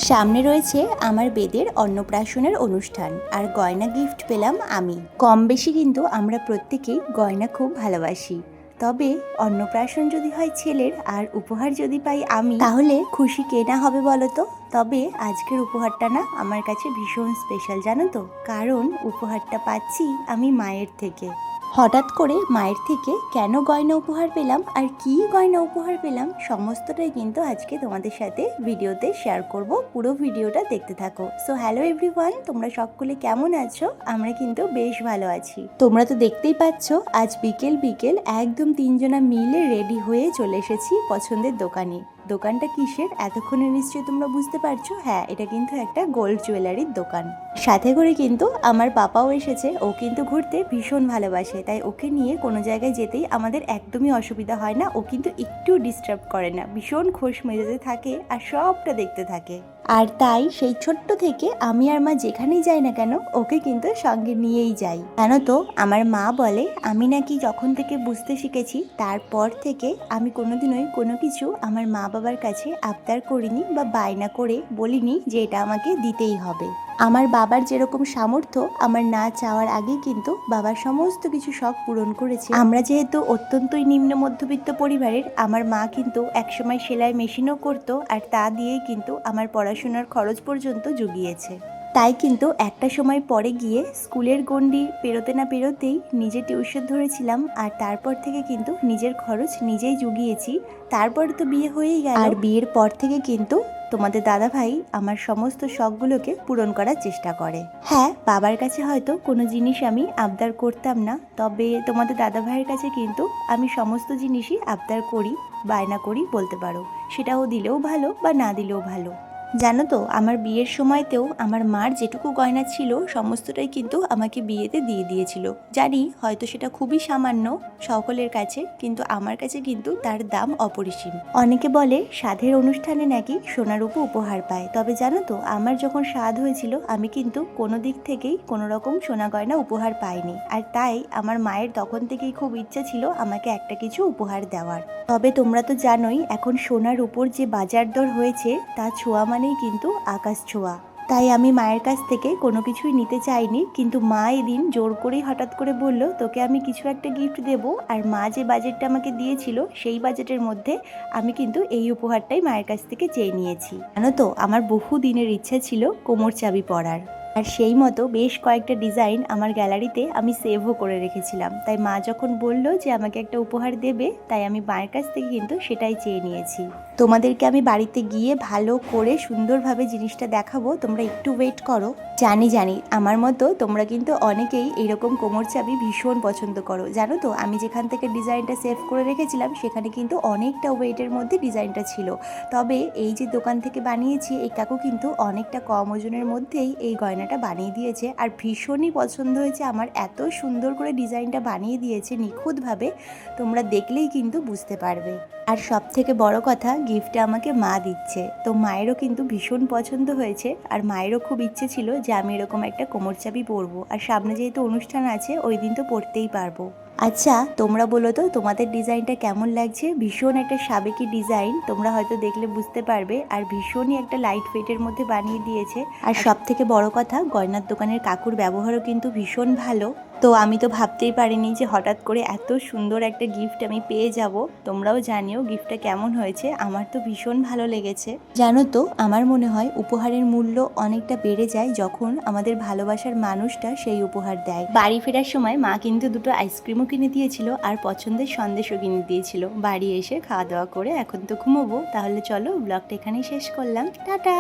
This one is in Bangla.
সামনে রয়েছে আমার বেদের অন্নপ্রাশনের অনুষ্ঠান, আর গয়না গিফট পেলাম আমি। কম বেশি কিন্তু আমরা প্রত্যেকেই গয়না খুব ভালোবাসি। তবে অন্নপ্রাশন যদি হয় ছেলের আর উপহার যদি পাই আমি, তাহলে খুশি কে না হবে বলো তো। তবে আজকের উপহারটা না আমার কাছে ভীষণ স্পেশাল, জানো তো, কারণ উপহারটা পাচ্ছি আমি মায়ের থেকে। হঠাৎ করে মায়ের থেকে কেন গয়না উপহার পেলাম আর কি গয়না উপহার পেলাম সমস্তটাই কিন্তু আজকে তোমাদের সাথে ভিডিওতে শেয়ার করব। পুরো ভিডিওটা দেখতে থাকো। সো হ্যালো এভরিওয়ান, তোমরা সকলে কেমন আছো? আমরা কিন্তু বেশ ভালো আছি। তোমরা তো দেখতেই পাচ্ছ আজ বিকেল বিকেল একদম তিনজনা মিলে রেডি হয়ে চলে এসেছি পছন্দের দোকানে। দোকানটা কিসের এতক্ষণে নিশ্চয়ই তোমরা বুঝতে পারছো। হ্যাঁ, এটা কিন্তু একটা গোল্ড জুয়েলারির দোকান। সাথে করে কিন্তু আমার পাপাও এসেছে। ও কিন্তু ঘুরতে ভীষণ ভালোবাসে, তাই ওকে নিয়ে কোনো জায়গায় যেতেই আমাদের একদমই অসুবিধা হয় না। ও কিন্তু একটু ডিস্টার্ব করে না, ভীষণ খোশ মেজাজে থাকে আর সবটা দেখতে থাকে। আর তাই সেই ছোট্ট থেকে আমি আর মা যেখানেই যাই না কেন ওকে কিন্তু সঙ্গে নিয়েই যাই। জানো তো, আমার মা বলে আমি নাকি যখন থেকে বুঝতে শিখেছি তারপর থেকে আমি কোনোদিনই কোনো কিছু আমার মা বাবার কাছে আবদার করিনি বা বায়না করে বলিনি যে এটা আমাকে দিতেই হবে। আমার বাবার যেরকম সামর্থ্য, আমার না চাওয়ার আগে কিন্তু বাবার সমস্ত কিছু শখ পূরণ করেছে। আমরা যেহেতু অত্যন্তই নিম্ন মধ্যবিত্ত পরিবারের, আমার মা কিন্তু একসময় সেলাই মেশিনও করতো, আর তা দিয়েই কিন্তু আমার পড়াশোনার খরচ পর্যন্ত জুগিয়েছে। তাই কিন্তু একটা সময় পরে গিয়ে স্কুলের গণ্ডি পেরোতে না পেরোতেই নিজে টিউশন ধরেছিলাম, আর তারপর থেকে কিন্তু নিজের খরচ নিজেই জুগিয়েছি। তারপর তো বিয়ে হয়েই গেল, আর বিয়ের পর থেকে কিন্তু তোমাদের দাদা ভাই আমার সমস্ত শখগুলোকে পূরণ করার চেষ্টা করে। হ্যাঁ, বাবার কাছে হয়তো কোনো জিনিস আমি আবদার করতাম না, তবে তোমাদের দাদা ভাইয়ের কাছে কিন্তু আমি সমস্ত জিনিসই আবদার করি, বায়না করি বলতে পারো। সেটাও দিলেও ভালো বা না দিলেও ভালো। জানো তো, আমার বিয়ের সময়তেও আমার মার যেটুকু গয়না ছিল সমস্তটাই কিন্তু আমাকে বিয়েতে দিয়ে দিয়েছিল। জানি হয়তো সেটা খুবই সামান্য সকলের কাছে, কিন্তু আমার কাছে কিন্তু তার দাম অপরিসীম। অনেকে বলে সাধের অনুষ্ঠানে নাকি সোনার রূপো উপহার পায়, তবে জানো তো, আমার যখন সাধ হয়েছিল আমি কিন্তু কোনো দিক থেকেই কোনো রকম সোনা গয়না উপহার পাইনি। আর তাই আমার মায়ের তখন থেকেই খুব ইচ্ছা ছিল আমাকে একটা কিছু উপহার দেওয়ার। তবে তোমরা তো জানোই এখন সোনার উপর যে বাজার দর হয়েছে তা ছোঁয়া মানেই কিন্তু আকাশ ছোঁয়া। তাই আমি মায়ের কাছ থেকে কোনো কিছুই নিতে চাইনি, কিন্তু মা এদিন জোর করেই হঠাৎ করে বলল তোকে আমি কিছু একটা গিফট দেবো। আর মা যে বাজেটটা আমাকে দিয়েছিল সেই বাজেটের মধ্যে আমি কিন্তু এই উপহারটাই মায়ের কাছ থেকে চেয়ে নিয়েছি। জানো তো, আমার বহু দিনের ইচ্ছা ছিল কোমর চাবি পরার, আর সেই মতো বেশ কয়েকটা ডিজাইন আমার গ্যালারিতে আমি সেভও করে রেখেছিলাম। তাই মা যখন বলল যে আমাকে একটা উপহার দেবে, তাই আমি মায়ের কাছ থেকে কিন্তু সেটাই চেয়ে নিয়েছি। তোমাদেরকে আমি বাড়িতে গিয়ে ভালো করে সুন্দরভাবে জিনিসটা দেখাবো, তোমরা একটু ওয়েট করো। জানি জানি আমার মতো তোমরা কিন্তু অনেকেই এইরকম কোমর চাবি ভীষণ পছন্দ করো। জানো তো, আমি যেখান থেকে ডিজাইনটা সেভ করে রেখেছিলাম সেখানে কিন্তু অনেকটা ওয়েটের মধ্যে ডিজাইনটা ছিল। তবে এই যে দোকান থেকে বানিয়েছি এই কাকু কিন্তু অনেকটা কম ওজনের মধ্যেই এই গয়নাটা বানিয়ে দিয়েছে, আর ভীষণই পছন্দ হয়েছে আমার। এত সুন্দর করে ডিজাইনটা বানিয়ে দিয়েছে নিখুঁতভাবে, তোমরা দেখলেই কিন্তু বুঝতে পারবে। আর সব থেকে বড় কথা, গিফটটা আমাকে মা দিচ্ছে, তো মায়েরও কিন্তু ভীষণ পছন্দ হয়েছে। আর মায়েরও খুব ইচ্ছে ছিল যে আমি এরকম একটা কোমর চাবি পরবো, আর সামনে যেহেতু অনুষ্ঠান আছে ওই দিন তো পরতেই পারবো। আচ্ছা, তোমরা বলো তো তোমাদের ডিজাইনটা কেমন লাগছে? ভীষণ একটা সাবেকি ডিজাইন, তোমরা হয়তো দেখলে বুঝতে পারবে, আর ভীষণই একটা লাইট ওয়েটের মধ্যে বানিয়ে দিয়েছে। আর সব থেকে বড় কথা, গয়নার দোকানের কাকুর ব্যবহারও কিন্তু ভীষণ ভালো। তো আমি তো ভাবতেই পারিনি যে হঠাৎ করে এত সুন্দর একটা গিফট আমি পেয়ে যাব। তোমরাও জানিও গিফটটা কেমন হয়েছে, আমার তো ভীষণ ভালো লেগেছে। জানো তো, আমার মনে হয় উপহারের মূল্য অনেকটা বেড়ে যায় যখন আমাদের ভালোবাসার মানুষটা সেই উপহার দেয়। বাড়ি ফেরার সময় মা কিন্তু দুটো আইসক্রিমও কিনে দিয়েছিল আর পছন্দের সন্দেশও কিনে দিয়েছিল। বাড়ি এসে খাওয়া দাওয়া করে এখন তো ঘুমোবো। তাহলে চলো, ব্লগটা এখানেই শেষ করলাম। টাটা।